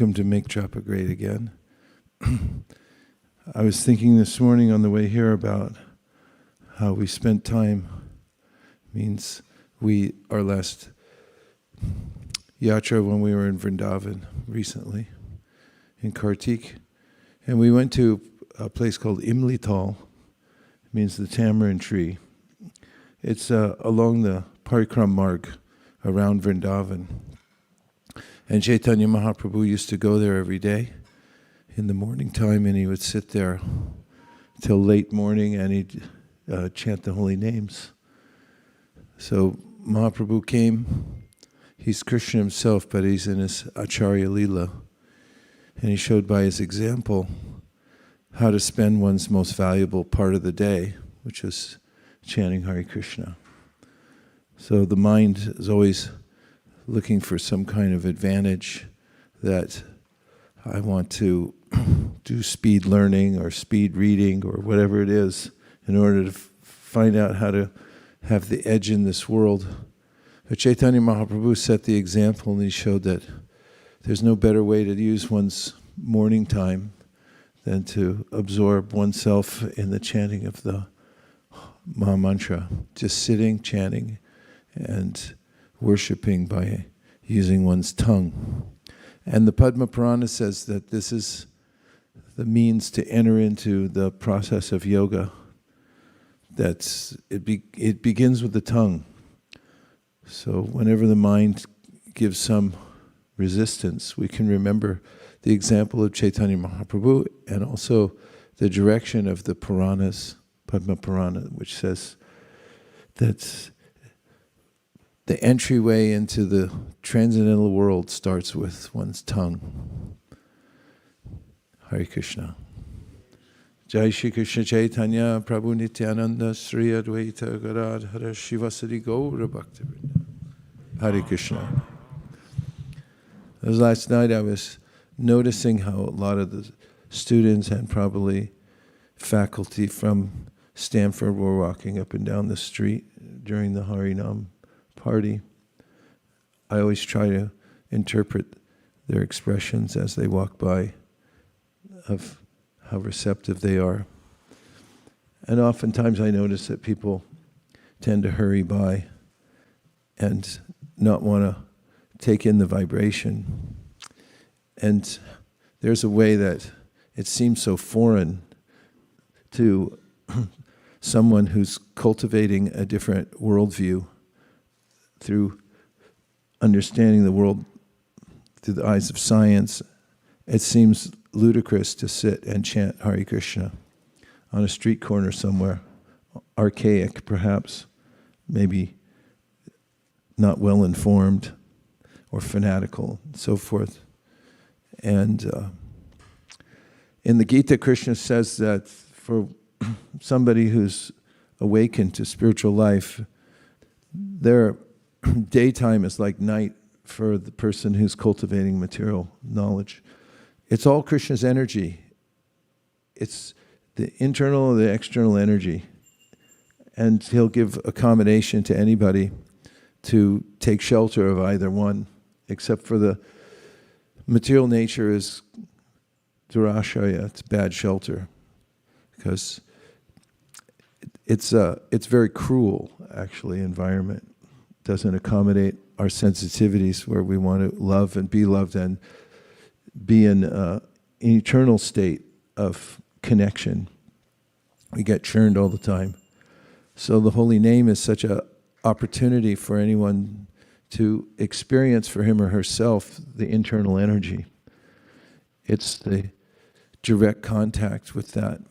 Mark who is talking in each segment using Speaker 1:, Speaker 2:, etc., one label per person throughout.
Speaker 1: welcome to Make Japa Great Again. I was thinking this morning on the way here about how we spent time. Means our last Yatra when we were in Vrindāvan recently, in Kārtik. And we went to a place called Imlitāl. It means the tamarind tree. It's along the pārikrāmā marg around Vrindāvan. And Caitanya Mahāprabhu used to go there every day in the morning time, and he would sit there till late morning, and he'd chant the holy names. So Mahaprabhu came. He's Krishna himself, but he's in his Acharya līlā. And he showed by his example how to spend one's most valuable part of the day, which is chanting Hare Kṛṣṇa. So the mind is always looking for some kind of advantage, that I want to do speed learning or speed reading or whatever it is in order to find out how to have the edge in this world. But Caitanya Mahāprabhu set the example, and he showed that there's no better way to use one's morning time than to absorb oneself in the chanting of the Mahāmāntra, just sitting, chanting, and worshipping by using one's tongue. And the Padma Purana says that this is the means to enter into the process of yoga. It begins with the tongue. So whenever the mind gives some resistance, we can remember the example of Caitanya Mahāprabhu and also the direction of the Puranas, Padma Purana, which says that the entryway into the transcendental world starts with one's tongue. Hare Kṛṣṇa. Jai Shri Krishna Chaitanya Prabhu Nityananda Sri Advaita Gadadhara Shivasari Gaura Bhaktivinoda. Hare Kṛṣṇa. Last night I was noticing how a lot of the students and probably faculty from Stanford were walking up and down the street during the Harinam party. I always try to interpret their expressions as they walk by, of how receptive they are. And oftentimes I notice that people tend to hurry by and not want to take in the vibration. And there's a way that it seems so foreign to someone who's cultivating a different worldview through understanding the world through the eyes of science. It seems ludicrous to sit and chant Hare Kṛṣṇa on a street corner somewhere, archaic perhaps, maybe not well informed or fanatical, and so forth. And in the Gita, Krishna says that for somebody who's awakened to spiritual life, their daytime is like night for the person who's cultivating material knowledge. It's all Krishna's energy. It's the internal or the external energy. And he'll give accommodation to anybody to take shelter of either one, except for the material nature is durashaya, it's bad shelter, because it's very cruel, actually, environment. Doesn't accommodate our sensitivities where we want to love and be loved and be in an eternal state of connection. We get churned all the time. So the holy name is such an opportunity for anyone to experience for him or herself the internal energy. It's the direct contact with that.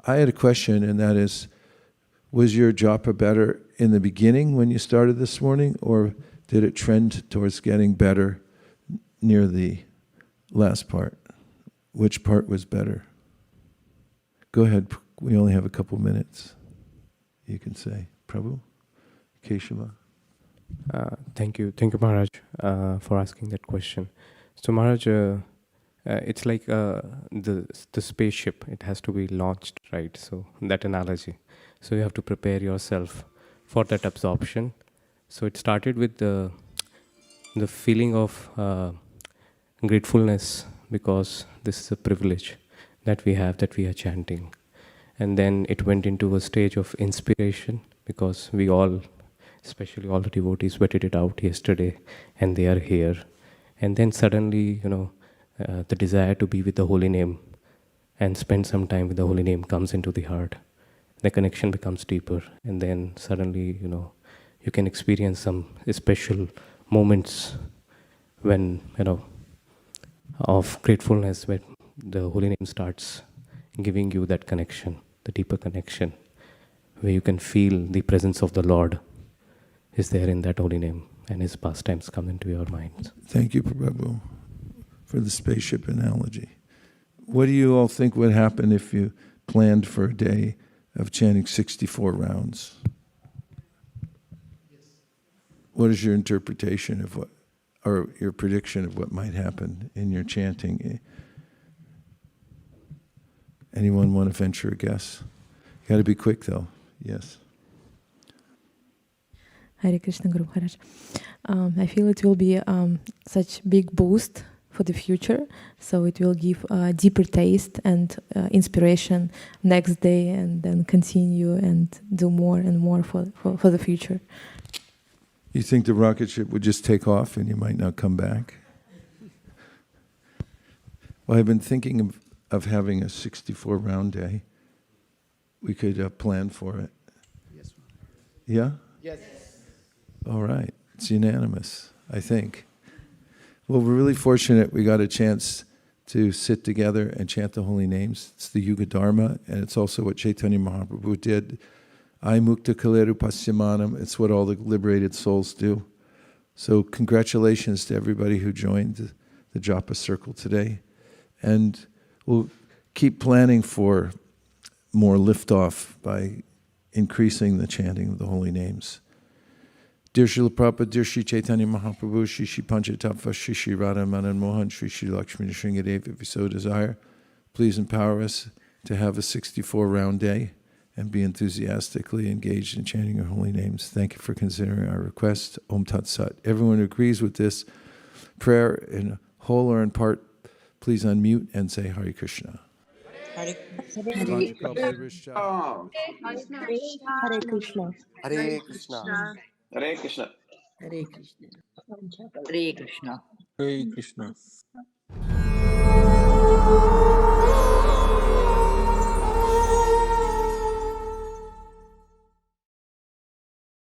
Speaker 1: I had a question, and that is, was your japa better in the beginning when you started this morning, or did it trend towards getting better near the last part? Which part was better? Go ahead, we only have a couple minutes. You can say, Prabhu, Keshava.
Speaker 2: Thank you, Maharaj, for asking that question. So Maharaj, it's like the spaceship, it has to be launched, right? So that analogy. So you have to prepare yourself for that absorption. So it started with the feeling of gratefulness because this is a privilege that we have, that we are chanting. And then it went into a stage of inspiration because we all, especially all the devotees, waited it out yesterday and they are here. And then suddenly, the desire to be with the holy name and spend some time with the holy name comes into the heart. The connection becomes deeper, and then suddenly, you can experience some special moments when, of gratefulness, when the holy name starts giving you that connection, the deeper connection, where you can feel the presence of the Lord is there in that holy name, and his pastimes come into your minds.
Speaker 1: Thank you, Prabhu, for the spaceship analogy. What do you all think would happen if you planned for a day of chanting 64 rounds? What is your interpretation of what, or your prediction of what might happen in your chanting? Anyone want to venture a guess? You got to be quick though. Yes.
Speaker 3: Hare Kṛṣṇa, Guru Maharaj. I feel it will be such big boost for the future, so it will give a deeper taste and inspiration next day, and then continue and do more and more for the future.
Speaker 1: You think the rocket ship would just take off and you might not come back? Well, I've been thinking of having a 64 round day. We could plan for it.
Speaker 4: Yes.
Speaker 1: Yeah?
Speaker 4: Yes.
Speaker 1: All right. It's unanimous, I think. Well, we're really fortunate we got a chance to sit together and chant the holy names. It's the Yuga Dharma, and it's also what Caitanya Mahāprabhu did. I mukta kaleru pasyamanam. It's what all the liberated souls do. So congratulations to everybody who joined the Japa Circle today. And we'll keep planning for more liftoff by increasing the chanting of the holy names. Dear Srila Prabhupada, dear Sri Caitanya Mahāprabhu, Shri Shri Panchatattva, Shri Shri Radha Madan Mohan, Shri Shri Lakshmi Nrsingadev, if you so desire, please empower us to have a 64-round day and be enthusiastically engaged in chanting your holy names. Thank you for considering our request. Om Tat Sat. Everyone who agrees with this prayer in whole or in part, please unmute and say Hare Kṛṣṇa.
Speaker 5: Hare
Speaker 1: Hare
Speaker 5: Krishna.
Speaker 4: Hare Krishna.
Speaker 6: Hare Krishna.
Speaker 5: Hare Krishna.
Speaker 7: Hare Krishna.
Speaker 8: Hare Krishna.